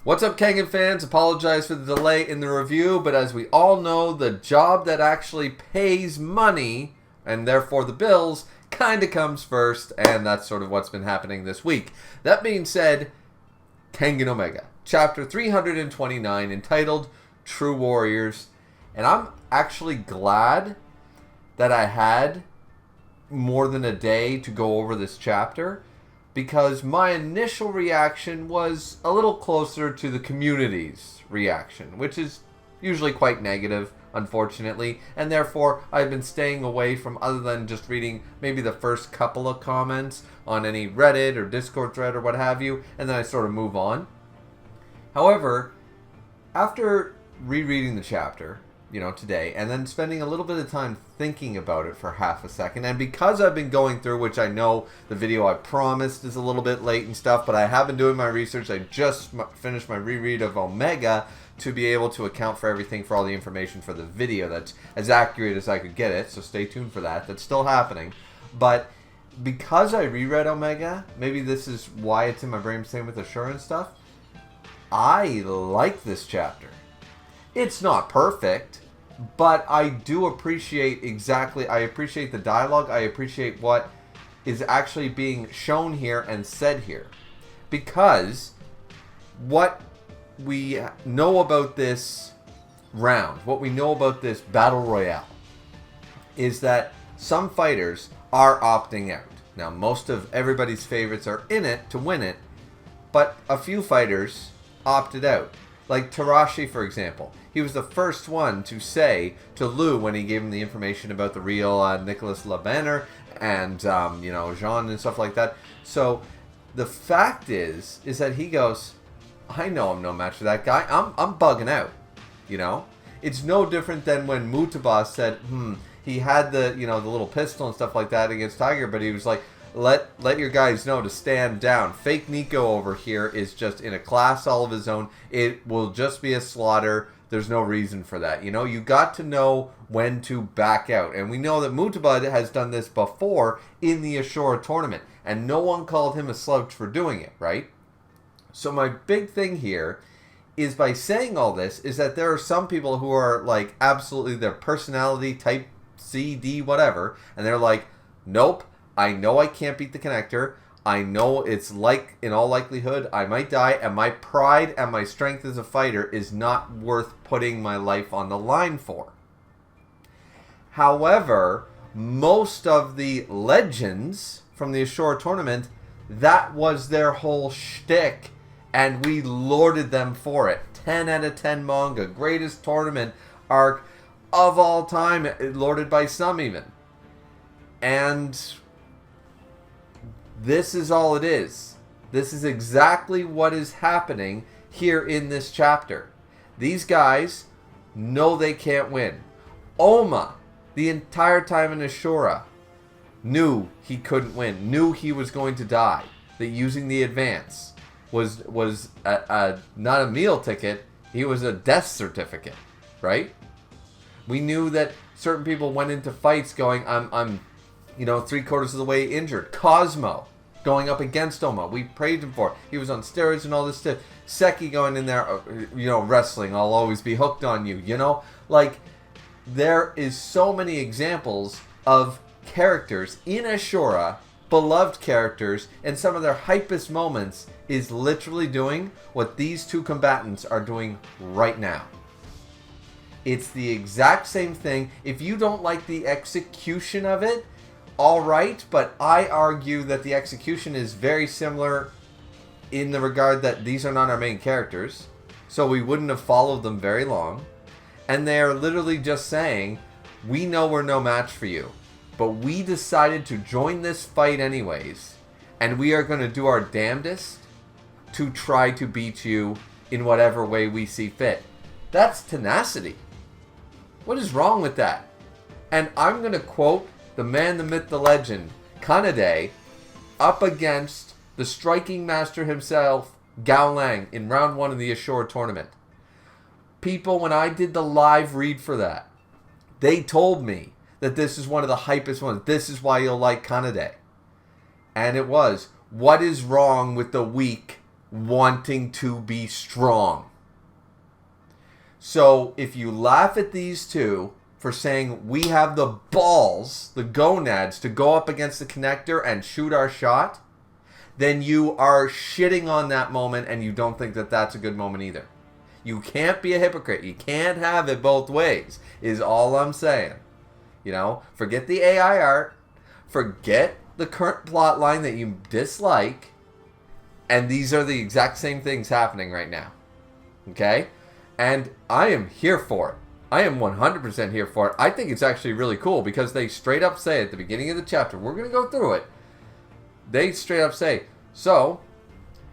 What's up, Kengan fans? Apologize for the delay in the review, but as we all know, the job that actually pays money, and therefore the bills, kind of comes first, and that's sort of what's been happening this week. That being said, Kengan Omega, Chapter 329, entitled True Warriors, and I'm actually glad that I had more than a day to go over this chapter, because my initial reaction was a little closer to the community's reaction, which is usually quite negative, unfortunately, and therefore I've been staying away from other than just reading maybe the first couple of comments on any Reddit or Discord thread or what have you, and then I sort of move on. However, after rereading the chapter, today, and then spending a little bit of time thinking about it for half a second, and because I've been going through, which I know the video I promised is a little bit late and stuff, but I have been doing my research. I just finished my reread of Omega to be able to account for everything, for all the information for the video that's as accurate as I could get it, so stay tuned for that. That's still happening. But because I reread Omega, maybe this is why it's in my brain, same with Ashura and stuff, I like this chapter. It's not perfect, but I do appreciate I appreciate the dialogue. I appreciate what is actually being shown here and said here. Because what we know about this round, what we know about this battle royale, is that some fighters are opting out. Now, most of everybody's favorites are in it to win it, but a few fighters opted out. Like Tarashi, for example. He was the first one to say to Lou when he gave him the information about the real Nicholas LeBanner and, Jean and stuff like that. So the fact is that he goes, I know I'm no match for that guy. I'm bugging out, It's no different than when Mutaba said, he had the little pistol and stuff like that against Tiger, but he was like, let your guys know to stand down. Fake Nico over here is just in a class all of his own. It will just be a slaughter. There's no reason for that. You got to know when to back out. And we know that Mutaba has done this before in the Ashura tournament. And no one called him a slouch for doing it, right? So my big thing here is, by saying all this, is that there are some people who are like absolutely their personality type C, D, whatever. And they're like, nope. I know I can't beat the connector. I know it's like, in all likelihood, I might die, and my pride and my strength as a fighter is not worth putting my life on the line for. However, most of the legends from the Ashura tournament, that was their whole shtick, and we lorded them for it. 10 out of 10 manga, greatest tournament arc of all time, lorded by some even. And this is all it is. This is exactly what is happening here in this chapter. These guys know they can't win. Oma, the entire time in Ashura, knew he couldn't win, knew he was going to die, that using the advance was not a meal ticket, he was a death certificate, right? We knew that certain people went into fights going, I'm 3/4 of the way injured. Cosmo going up against Oma, we praised him for it. He was on steroids and all this stuff. Seki going in there, wrestling, I'll always be hooked on you, Like, there is so many examples of characters in Ashura, beloved characters, and some of their hypest moments is literally doing what these two combatants are doing right now. It's the exact same thing. If you don't like the execution of it, all right, but I argue that the execution is very similar in the regard that these are not our main characters, so we wouldn't have followed them very long, and they are literally just saying, we know we're no match for you, but we decided to join this fight anyways, and we are going to do our damnedest to try to beat you in whatever way we see fit. That's tenacity. What is wrong with that? And I'm going to quote the man, the myth, the legend, Kanade, up against the striking master himself, Gao Lang, in round 1 of the Ashura tournament. People, when I did the live read for that, they told me that this is one of the hypest ones. This is why you'll like Kanade. And it was, what is wrong with the weak wanting to be strong. So if you laugh at these two for saying we have the balls, the gonads, to go up against the connector and shoot our shot, then you are shitting on that moment and you don't think that that's a good moment either. You can't be a hypocrite. You can't have it both ways, is all I'm saying. Forget the AI art. Forget the current plot line that you dislike. And these are the exact same things happening right now. Okay? And I am here for it. I am 100% here for it. I think it's actually really cool because they straight up say at the beginning of the chapter, we're going to go through it. They straight up say, so,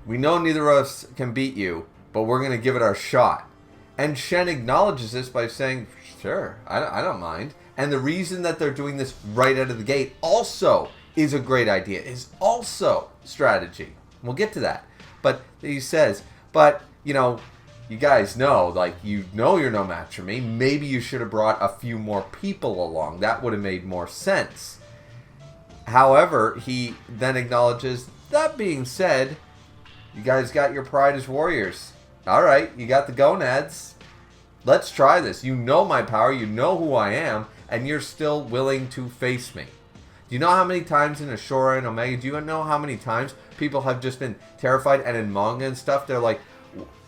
we know neither of us can beat you, but we're going to give it our shot. And Shen acknowledges this by saying, sure, I don't mind. And the reason that they're doing this right out of the gate also is a great idea, is also strategy. We'll get to that. But he says, but, you guys know, you're no match for me. Maybe you should have brought a few more people along. That would have made more sense. However, he then acknowledges, that being said, you guys got your pride as warriors. All right, you got the gonads. Let's try this. You know my power. You know who I am. And you're still willing to face me. Do you know how many times in Ashura and Omega, do you know how many times people have just been terrified? And in manga and stuff, they're like,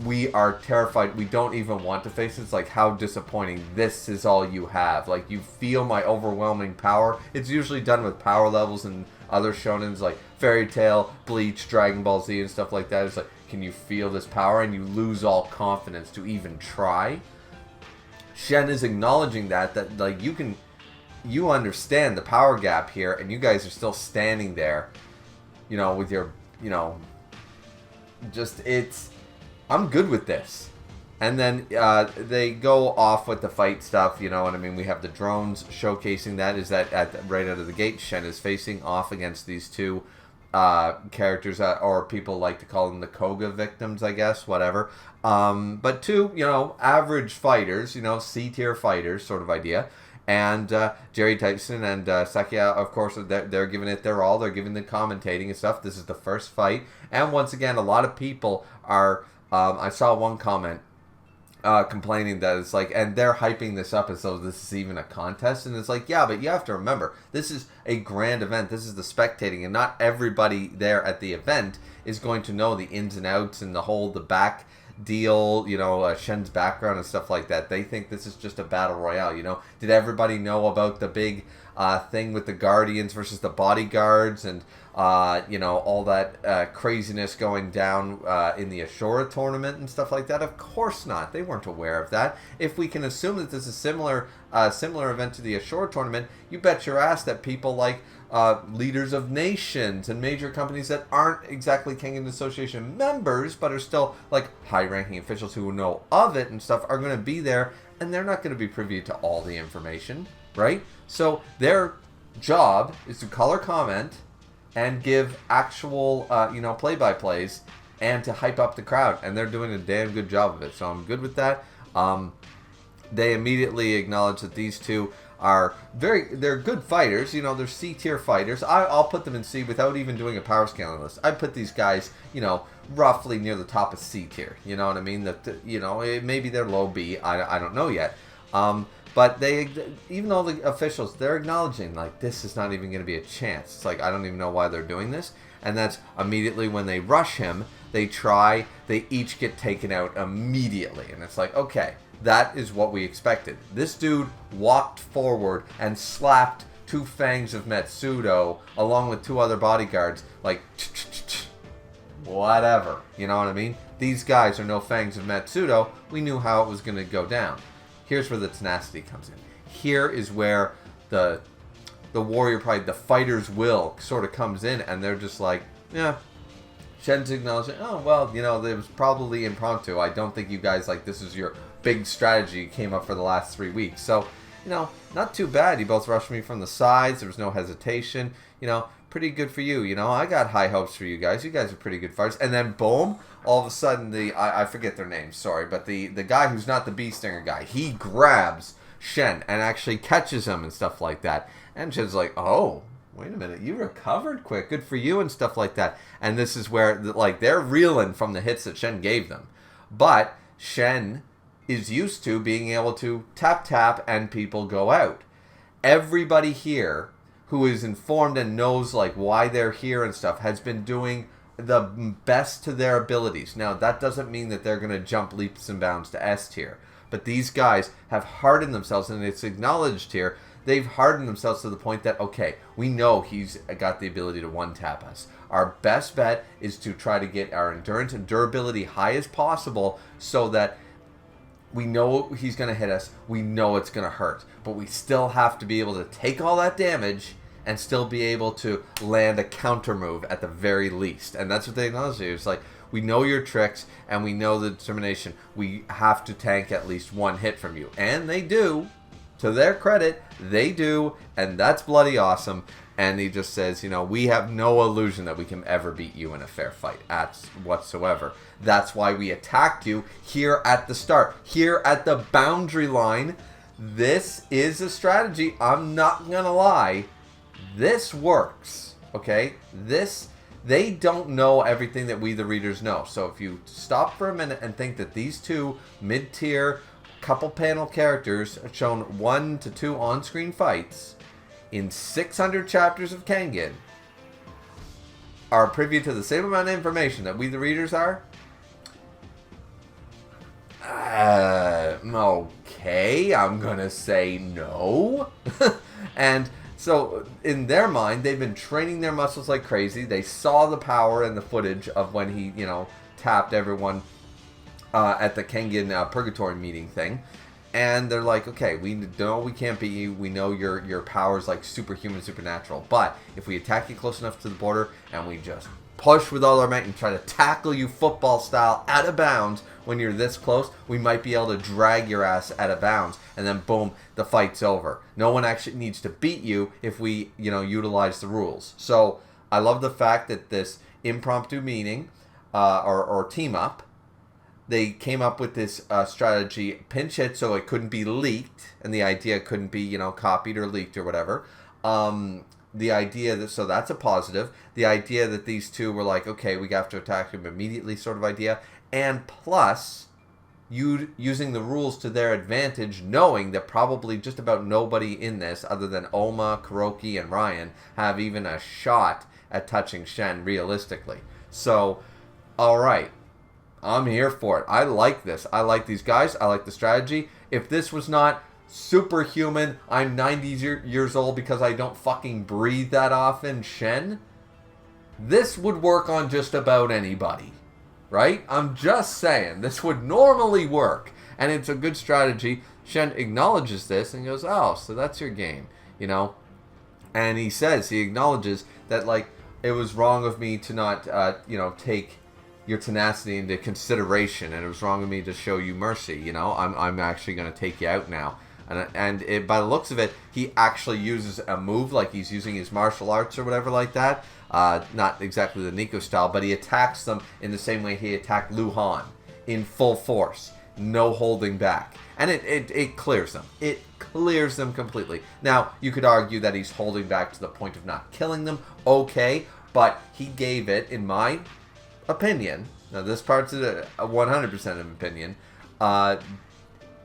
we are terrified. We don't even want to face it. It's like, how disappointing. This is all you have. Like, you feel my overwhelming power. It's usually done with power levels and other shonens like Fairy Tail, Bleach, Dragon Ball Z and stuff like that. It's like, can you feel this power? And you lose all confidence to even try. Shen is acknowledging that like you understand the power gap here, and you guys are still standing there, with your, I'm good with this. And then they go off with the fight stuff, you know what I mean? We have the drones showcasing that. Is that right out of the gate, Shen is facing off against these two characters, or people like to call them the Koga victims, I guess, whatever. But two, average fighters, C-tier fighters sort of idea. And Jerry Tyson and Sakia, of course, they're giving it their all. They're giving the commentating and stuff. This is the first fight. And once again, a lot of people are, I saw one comment complaining that it's like, and they're hyping this up as though this is even a contest. And it's like, yeah, but you have to remember, this is a grand event. This is the spectating. And not everybody there at the event is going to know the ins and outs and the back deal, Shen's background and stuff like that. They think this is just a battle royale, Did everybody know about the big thing with the Guardians versus the Bodyguards and, all that craziness going down in the Ashura tournament and stuff like that? Of course not. They weren't aware of that. If we can assume that this is similar event to the Ashura tournament, you bet your ass that people like leaders of nations and major companies that aren't exactly Kengan Association members, but are still like high-ranking officials who know of it and stuff, are going to be there, and they're not going to be privy to all the information, right? So their job is to color comment and give actual, play-by-plays and to hype up the crowd, and they're doing a damn good job of it. So I'm good with that. They immediately acknowledge that these two are they're good fighters, they're C-tier fighters. I'll put them in C without even doing a power scaling list. I put these guys, roughly near the top of C-tier, you know what I mean? Maybe they're low B, I don't know yet. But they, even though the officials, they're acknowledging, like, this is not even going to be a chance. It's like, I don't even know why they're doing this. And that's immediately when they rush him, they each get taken out immediately. And it's like, okay, that is what we expected. This dude walked forward and slapped two fangs of Metsudo along with two other bodyguards, like, whatever. You know what I mean? These guys are no fangs of Metsudo. We knew how it was going to go down. Here's where the tenacity comes in. Here is where the warrior pride, the fighter's will sort of comes in, and they're just like, yeah. Shen's acknowledging, oh, well, it was probably impromptu. I don't think you guys, this is your big strategy came up for the last 3 weeks. So, not too bad. You both rushed me from the sides. There was no hesitation. Pretty good for you. I got high hopes for you guys. You guys are pretty good fighters. And then, boom, all of a sudden, I forget their names, sorry, but the guy who's not the Bee Stinger guy, he grabs Shen and actually catches him and stuff like that. And Shen's like, oh, wait a minute, you recovered quick. Good for you and stuff like that. And this is where, like, they're reeling from the hits that Shen gave them. But Shen is used to being able to tap and people go out. Everybody here who is informed and knows, like, why they're here and stuff has been doing the best to their abilities. Now, that doesn't mean that they're going to jump leaps and bounds to S tier. But these guys have hardened themselves, and it's acknowledged here, they've hardened themselves to the point that, okay, we know he's got the ability to one-tap us. Our best bet is to try to get our endurance and durability high as possible so that we know he's going to hit us, we know it's going to hurt. But we still have to be able to take all that damage and still be able to land a counter move at the very least. And that's what they acknowledge here. It's like, we know your tricks, and we know the determination. We have to tank at least one hit from you. And they do. To their credit, they do. And that's bloody awesome. And he just says, you know, we have no illusion that we can ever beat you in a fair fight whatsoever. That's why we attacked you here at the start. Here at the boundary line. This is a strategy. I'm not going to lie. This works, okay? They don't know everything that we, the readers, know. So if you stop for a minute and think that these two mid-tier couple panel characters have shown 1 to 2 on-screen fights in 600 chapters of Kengan are privy to the same amount of information that we, the readers, are, okay, I'm gonna say no. And so, in their mind, they've been training their muscles like crazy. They saw the power and the footage of when he, you know, tapped everyone at the Kengan Purgatory meeting thing. And they're like, okay, we know we can't beat you. We know your power's like superhuman, supernatural. But if we attack you close enough to the border and we just push with all our might and try to tackle you football style out of bounds when you're this close, we might be able to drag your ass out of bounds, and then boom, the fight's over. No one actually needs to beat you if we, you know, utilize the rules. So I love the fact that this impromptu meeting or team up, they came up with this strategy, pinch hit so it couldn't be leaked, and the idea couldn't be, you know, copied or leaked or whatever. The idea that, so that's a positive. The idea that these two were like, okay, we have to attack him immediately sort of idea. And plus, using the rules to their advantage, knowing that probably just about nobody in this, other than Oma, Kuroki, and Ryan, have even a shot at touching Shen realistically. So, alright, I'm here for it. I like this. I like these guys. I like the strategy. If this was not superhuman, I'm 90 years old because I don't fucking breathe that often, Shen, this would work on just about anybody, right? I'm just saying, this would normally work, and it's a good strategy. Shen acknowledges this and goes, oh, so that's your game, you know? And he says, he acknowledges that, like, it was wrong of me to not, you know, take your tenacity into consideration, and it was wrong of me to show you mercy, you know? I'm actually going to take you out now. And it, by the looks of it, he actually uses a move like he's using his martial arts or whatever like that. Not exactly the Nico style, but he attacks them in the same way he attacked Lu Han, in full force, no holding back. And it clears them. It clears them completely. Now, you could argue that he's holding back to the point of not killing them. Okay, but he gave it, in my opinion, now this part's a 100% of opinion,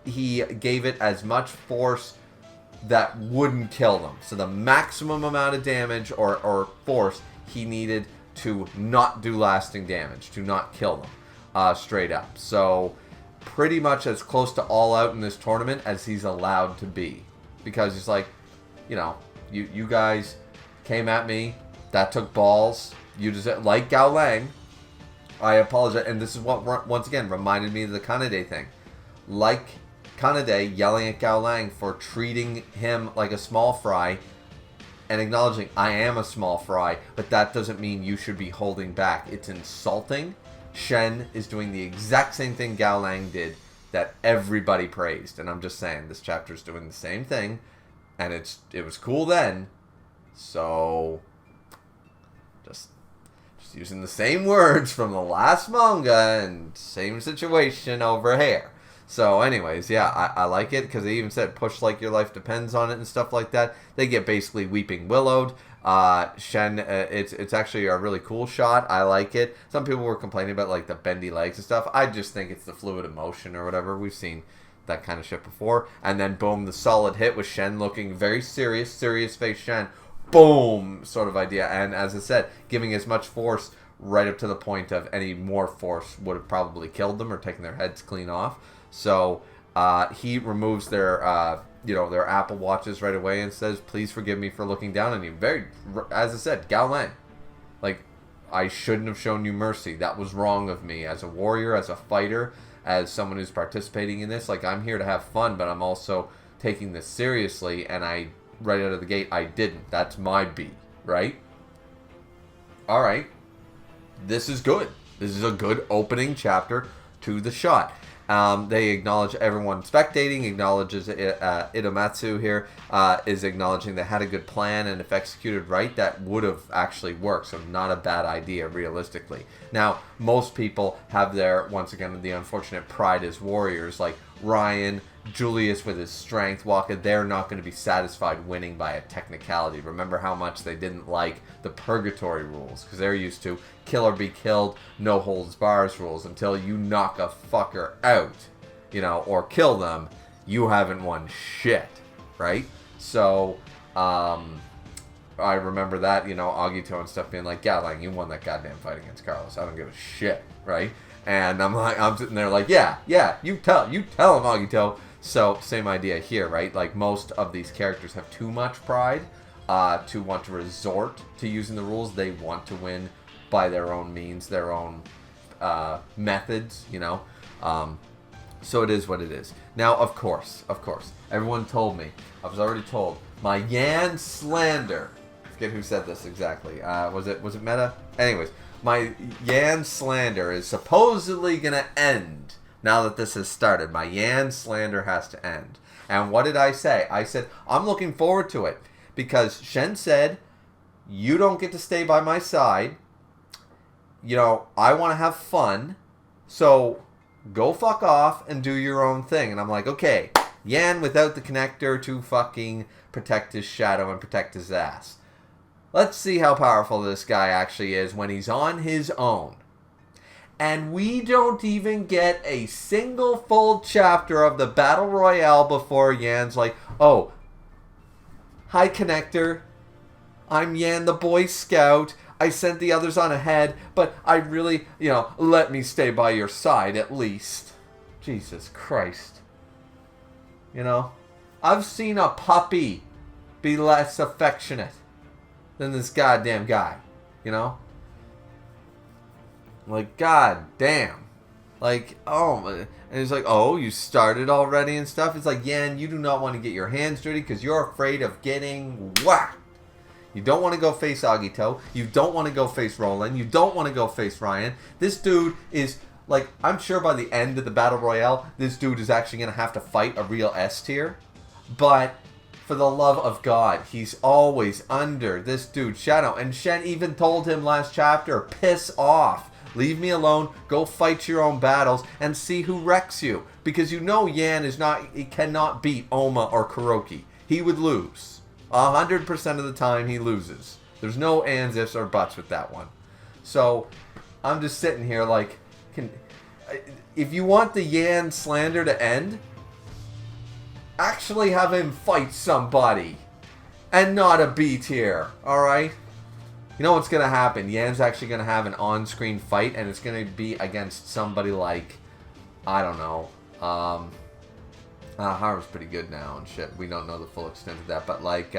he gave it as much force that wouldn't kill them. So the maximum amount of damage or force he needed to not do lasting damage, to not kill them straight up. So pretty much as close to all out in this tournament as he's allowed to be. Because he's like, you know, you guys came at me, that took balls, you deserve, like Gao Lang, I apologize, and this is what once again reminded me of the Kanade thing. Like Kanade yelling at Gao Lang for treating him like a small fry and acknowledging, I am a small fry, but that doesn't mean you should be holding back. It's insulting. Shen is doing the exact same thing Gao Lang did that everybody praised. And I'm just saying, this chapter is doing the same thing, and it was cool then. So, just using the same words from the last manga and same situation over here. So anyways, yeah, I like it because they even said push like your life depends on it and stuff like that. They get basically weeping willowed. Shen, it's actually a really cool shot. I like it. Some people were complaining about like the bendy legs and stuff. I just think it's the fluid emotion or whatever. We've seen that kind of shit before. And then boom, the solid hit with Shen looking very serious face Shen. Boom, sort of idea. And as I said, giving as much force right up to the point of any more force would have probably killed them or taken their heads clean off. So he removes their their Apple Watches right away and says, "Please forgive me for looking down on you." Very, as I said, Gao Lang, like, I shouldn't have shown you mercy. That was wrong of me as a warrior, as a fighter, as someone who's participating in this. Like, I'm here to have fun, but I'm also taking this seriously, and I, right out of the gate, I didn't. That's my B, right? All right. This is good. This is a good opening chapter to the shot. They acknowledge everyone spectating, acknowledges Itomatsu here, is acknowledging they had a good plan, and if executed right, that would have actually worked. So not a bad idea, realistically. Now, most people have their, once again, the unfortunate pride as warriors, like Ryan, Julius with his strength, Waka. They're not going to be satisfied winning by a technicality. Remember how much they didn't like the purgatory rules, because they're used to kill or be killed, no holds bars rules. Until you knock a fucker out, or kill them, you haven't won shit, right? So I remember that, Agito and stuff being like, "Yeah, like, you won that goddamn fight against Carlos. I don't give a shit," right? And I'm sitting there like, yeah, you tell him, Agito. So, same idea here, right? Like, most of these characters have too much pride to want to resort to using the rules. They want to win by their own means, their own methods, So it is what it is. Now, of course, everyone told me, I was already told, my Yan slander, I forget who said this exactly. Was it Meta? Anyways, my Yan slander is supposedly going to end. Now that this has started, my Yan slander has to end. And what did I say? I said, I'm looking forward to it. Because Shen said, you don't get to stay by my side. I want to have fun. So, go fuck off and do your own thing. And I'm like, okay, Yan without the connector to fucking protect his shadow and protect his ass. Let's see how powerful this guy actually is when he's on his own. And we don't even get a single full chapter of the Battle Royale before Yan's like, "Oh, hi, Connector. I'm Yan the Boy Scout. I sent the others on ahead, but I really, let me stay by your side at least." Jesus Christ. I've seen a puppy be less affectionate than this goddamn guy, Like, god damn. Like, oh, and he's like, "Oh, you started already and stuff." It's like, Yan, you do not want to get your hands dirty because you're afraid of getting whacked. You don't want to go face Agito. You don't want to go face Roland. You don't want to go face Ryan. This dude is, like, I'm sure by the end of the Battle Royale, this dude is actually going to have to fight a real S tier. But for the love of God, he's always under this dude's shadow. And Shen even told him last chapter, piss off. Leave me alone, go fight your own battles, and see who wrecks you. Because Yan he cannot beat Oma or Kuroki. He would lose. 100% of the time he loses. There's no ands, ifs, or buts with that one. So, I'm just sitting here like, if you want the Yan slander to end, actually have him fight somebody. And not a B tier, alright? You know what's going to happen? Yan's actually going to have an on-screen fight, and it's going to be against somebody like, I don't know, Haru's pretty good now and shit. We don't know the full extent of that, but like,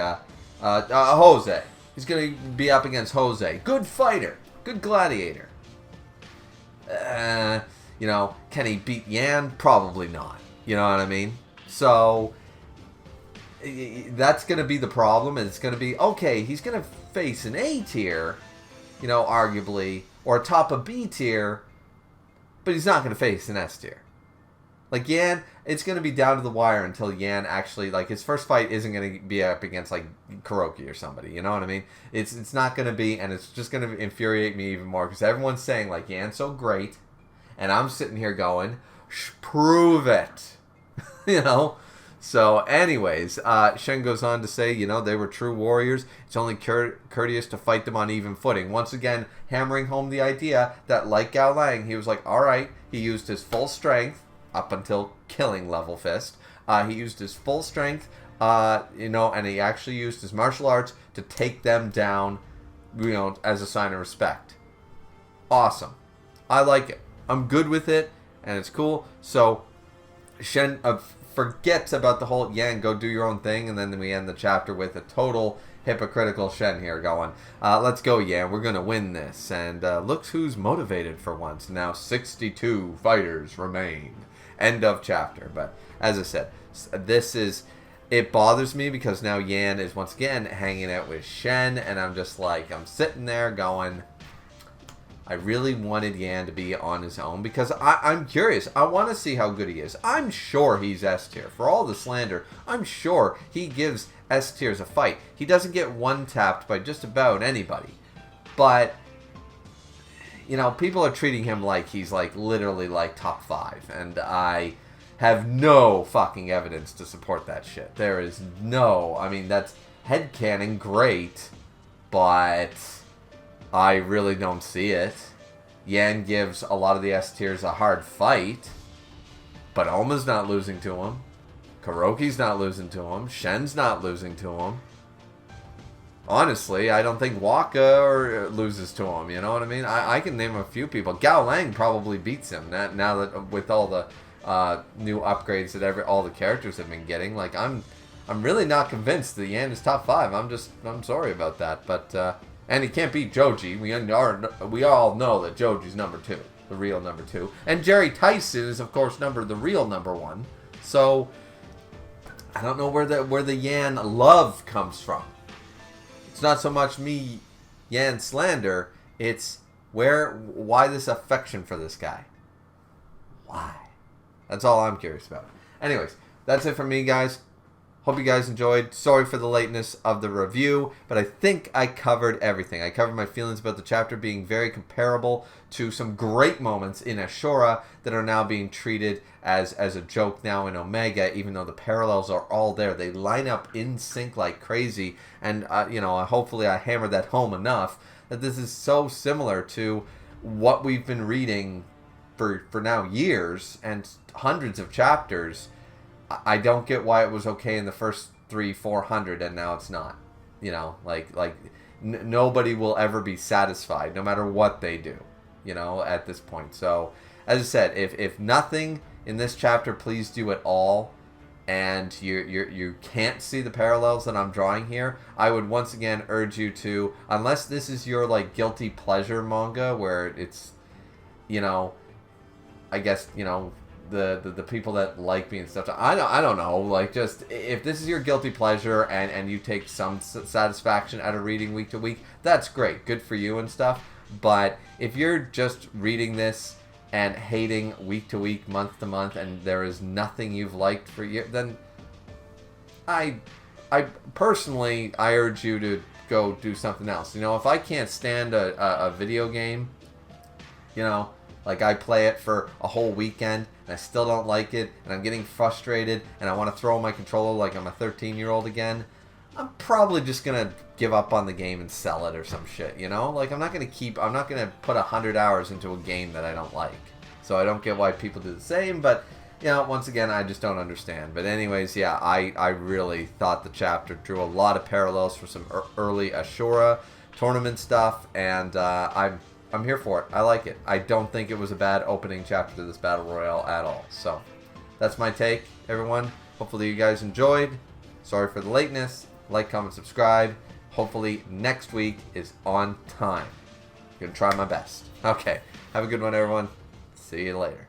Jose. He's going to be up against Jose. Good fighter. Good gladiator. Can he beat Yan? Probably not. You know what I mean? So, that's going to be the problem. It's going to be, okay, he's going to face an A tier, arguably, or a top of B tier, but he's not going to face an S tier. Like, Yan, it's going to be down to the wire until Yan actually, like, his first fight isn't going to be up against, like, Kuroki or somebody, you know what I mean? It's not going to be, and it's just going to infuriate me even more, because everyone's saying, like, Yan's so great, and I'm sitting here going, prove it, So, anyways, Shen goes on to say, they were true warriors. It's only courteous to fight them on even footing. Once again, hammering home the idea that, like Gao Lang, he was like, all right, he used his full strength up until killing Level Fist. He used his full strength, and he actually used his martial arts to take them down, as a sign of respect. Awesome. I like it. I'm good with it, and it's cool. So, Shen forgets about the whole, Yan, go do your own thing, and then we end the chapter with a total hypocritical Shen here going, let's go, Yan, we're going to win this. And looks who's motivated for once. Now 62 fighters remain. End of chapter. But, as I said, it bothers me because now Yan is once again hanging out with Shen, and I'm just like, I'm sitting there going, I really wanted Yan to be on his own because I'm curious. I want to see how good he is. I'm sure he's S tier. For all the slander, I'm sure he gives S tiers a fight. He doesn't get one-tapped by just about anybody. But, people are treating him like he's literally top 5. And I have no fucking evidence to support that shit. There is that's headcanon great, but I really don't see it. Yan gives a lot of the S tiers a hard fight, but Oma's not losing to him. Kuroki's not losing to him. Shen's not losing to him. Honestly, I don't think Waka loses to him. You know what I mean? I can name a few people. Gao Lang probably beats him now that with all the new upgrades that all the characters have been getting. I'm really not convinced that Yan is top 5. I'm sorry about that, but. And he can't beat Joji. We all know that Joji's number 2, the real number 2. And Jerry Tyson is, of course, the real number 1. So, I don't know where the Yan love comes from. It's not so much me Yan slander. It's why this affection for this guy? Why? That's all I'm curious about. Anyways, that's it from me, guys. Hope you guys enjoyed. Sorry for the lateness of the review, but I think I covered everything. I covered my feelings about the chapter being very comparable to some great moments in Ashura that are now being treated as a joke now in Omega, even though the parallels are all there. They line up in sync like crazy, and hopefully I hammered that home enough that this is so similar to what we've been reading for now years and hundreds of chapters. I don't get why it was okay in the first 300-400 and now it's not. Nobody will ever be satisfied, no matter what they do, at this point. So, as I said, if nothing in this chapter pleased you at all, and you can't see the parallels that I'm drawing here, I would once again urge you to, unless this is your guilty pleasure manga where it's, I guess, the people that like me and stuff. I don't know. Just if this is your guilty pleasure and you take some satisfaction out of reading week to week, that's great. Good for you and stuff. But if you're just reading this and hating week to week, month to month, and there is nothing you've liked for years, then I personally urge you to go do something else. If I can't stand a video game, I play it for a whole weekend and I still don't like it and I'm getting frustrated and I want to throw my controller like I'm a 13-year-old again, I'm probably just going to give up on the game and sell it or some shit, I'm not going to put 100 hours into a game that I don't like. So I don't get why people do the same, but, once again, I just don't understand. But anyways, yeah, I really thought the chapter drew a lot of parallels for some early Ashura tournament stuff, and I'm here for it. I like it. I don't think it was a bad opening chapter to this Battle Royale at all. So, that's my take, everyone. Hopefully you guys enjoyed. Sorry for the lateness. Like, comment, subscribe. Hopefully next week is on time. I'm going to try my best. Okay. Have a good one, everyone. See you later.